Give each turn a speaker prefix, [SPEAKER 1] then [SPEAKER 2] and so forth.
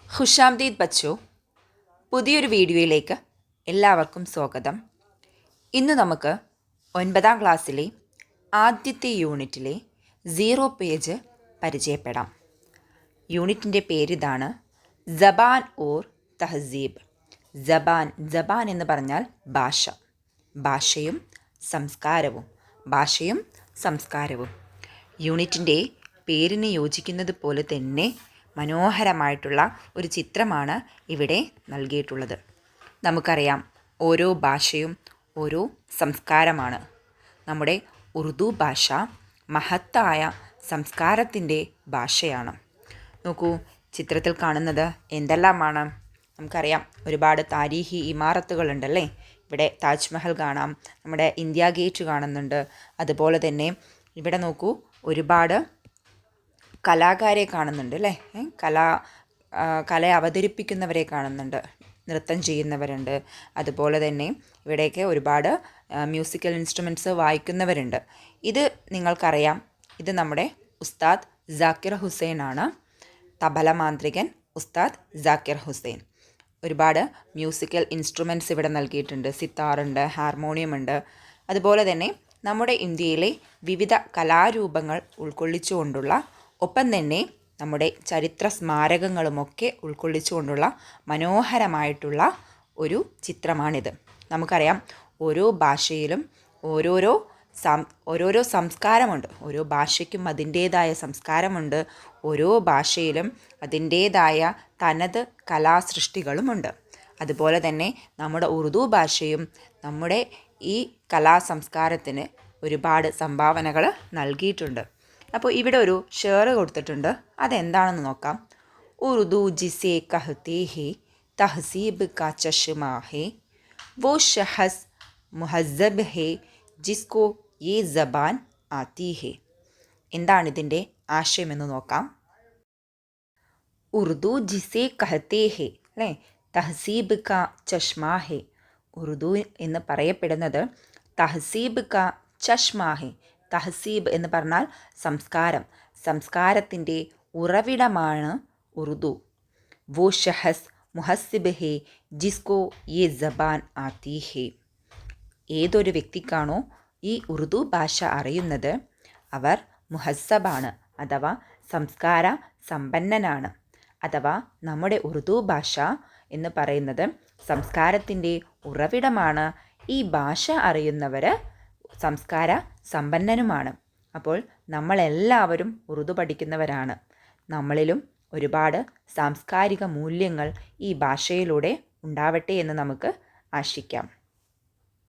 [SPEAKER 1] ഖുശാംദീദ് ബച്ചോ, പുതിയൊരു വീഡിയോയിലേക്ക് എല്ലാവർക്കും സ്വാഗതം. ഇന്ന് നമുക്ക് 9ാം ക്ലാസ്സിലെ ആദ്യത്തെ യൂണിറ്റിലെ 0 പേജ് പരിചയപ്പെടാം. യൂണിറ്റിൻ്റെ പേരിതാണ് ജബാൻ ഓർ തഹസീബ്. ജബാൻ എന്ന് പറഞ്ഞാൽ ഭാഷ, ഭാഷയും സംസ്കാരവും. യൂണിറ്റിൻ്റെ പേരിന് യോജിക്കുന്നത് പോലെ തന്നെ മനോഹരമായിട്ടുള്ള ഒരു ചിത്രമാണ് ഇവിടെ നൽകിയിട്ടുള്ളത്. നമുക്കറിയാം, ഓരോ ഭാഷയും ഓരോ സംസ്കാരമാണ്. നമ്മുടെ ഉറുദു ഭാഷ മഹത്തായ സംസ്കാരത്തിൻ്റെ ഭാഷയാണ്. നോക്കൂ, ചിത്രത്തിൽ കാണുന്നത് എന്തെല്ലാമാണ്? നമുക്കറിയാം, ഒരുപാട് താരീഖി ഇമാറത്തുകളുണ്ടല്ലേ. ഇവിടെ താജ്മഹൽ കാണാം, നമ്മുടെ ഇന്ത്യ ഗേറ്റ് കാണുന്നുണ്ട്. അതുപോലെ തന്നെ ഇവിടെ നോക്കൂ, ഒരുപാട് കലാകാരെ കാണുന്നുണ്ട് അല്ലേ. കല അവതരിപ്പിക്കുന്നവരെ കാണുന്നുണ്ട്, നൃത്തം ചെയ്യുന്നവരുണ്ട്. അതുപോലെ തന്നെ ഇവിടെയൊക്കെ ഒരുപാട് മ്യൂസിക്കൽ ഇൻസ്ട്രുമെൻറ്റ്സ് വായിക്കുന്നവരുണ്ട്. ഇത് നിങ്ങൾക്കറിയാം, ഇത് നമ്മുടെ ഉസ്താദ് ജാക്കിർ ഹുസൈൻ ആണ്, തബല മാന്ത്രികൻ ഉസ്താദ് ജാക്കിർ ഹുസൈൻ. ഒരുപാട് മ്യൂസിക്കൽ ഇൻസ്ട്രുമെൻറ്റ്സ് ഇവിടെ നൽകിയിട്ടുണ്ട്. സിത്താറുണ്ട്, ഹാർമോണിയം ഉണ്ട്. അതുപോലെ തന്നെ നമ്മുടെ ഇന്ത്യയിലെ വിവിധ കലാരൂപങ്ങൾ ഉൾക്കൊള്ളിച്ചുകൊണ്ടുള്ള, ഒപ്പം തന്നെ നമ്മുടെ ചരിത്ര സ്മാരകങ്ങളുമൊക്കെ ഉൾക്കൊള്ളിച്ചുകൊണ്ടുള്ള മനോഹരമായിട്ടുള്ള ഒരു ചിത്രമാണിത്. നമുക്കറിയാം, ഓരോ ഭാഷയിലും ഓരോരോ സംസ്കാരമുണ്ട്. ഓരോ ഭാഷയ്ക്കും അതിൻ്റേതായ സംസ്കാരമുണ്ട്. ഓരോ ഭാഷയിലും അതിൻ്റേതായ തനത് കലാസൃഷ്ടികളുമുണ്ട്. അതുപോലെ തന്നെ നമ്മുടെ ഉറുദു ഭാഷയും നമ്മുടെ ഈ കലാസംസ്കാരത്തിന് ഒരുപാട് സംഭാവനകൾ നൽകിയിട്ടുണ്ട്. അപ്പോൾ ഇവിടെ ഒരു ഷെയർ കൊടുത്തിട്ടുണ്ട്, അതെന്താണെന്ന് നോക്കാം. ഉറുദു ജിസേ കഹ്തേ ഹേ തഹസീബ് കാ ചഷ്മാ ഹേ വോ ഷഹസ് മുഹസ്സബ് ഹേ ജിസ്കോ യേ ജബാൻ ആതി ഹേ. എന്താണിതിൻ്റെ ആശയമെന്ന് നോക്കാം. ഉറുദു ജിസേ കഹ്തേ ഹേ അല്ലേ, തഹസീബ് കാ ചഷ്മാ ഹേ. ഉറുദു എന്ന് പറയപ്പെടുന്നത് തഹസീബ് കാ ചഷ്മാ ഹേ. തഹസീബ് എന്ന് പറഞ്ഞാൽ സംസ്കാരത്തിൻ്റെ ഉറവിടമാണ് ഉറുദു. വോ ഷഹസ് മുഹസ്സിബ് ഹേ ജിസ്കോ യേ ജബാൻ ആതി ഹേ. ഏതൊരു വ്യക്തിക്കാണോ ഈ ഉറുദു ഭാഷ അറിയുന്നത്, അവർ മുഹസ്സബാണ്, അഥവാ സംസ്കാര സമ്പന്നനാണ്. അഥവാ നമ്മുടെ ഉറുദു ഭാഷ എന്ന് പറയുന്നത് സംസ്കാരത്തിൻ്റെ ഉറവിടമാണ്. ഈ ഭാഷ അറിയുന്നവർ സംസ്കാര സമ്പന്നനുമാണ്. അപ്പോൾ നമ്മളെല്ലാവരും ഉറുദു പഠിക്കുന്നവരാണ്. നമ്മളിലും ഒരുപാട് സാംസ്കാരിക മൂല്യങ്ങൾ ഈ ഭാഷയിലൂടെ ഉണ്ടാവട്ടെ എന്ന് നമുക്ക് ആശിക്കാം.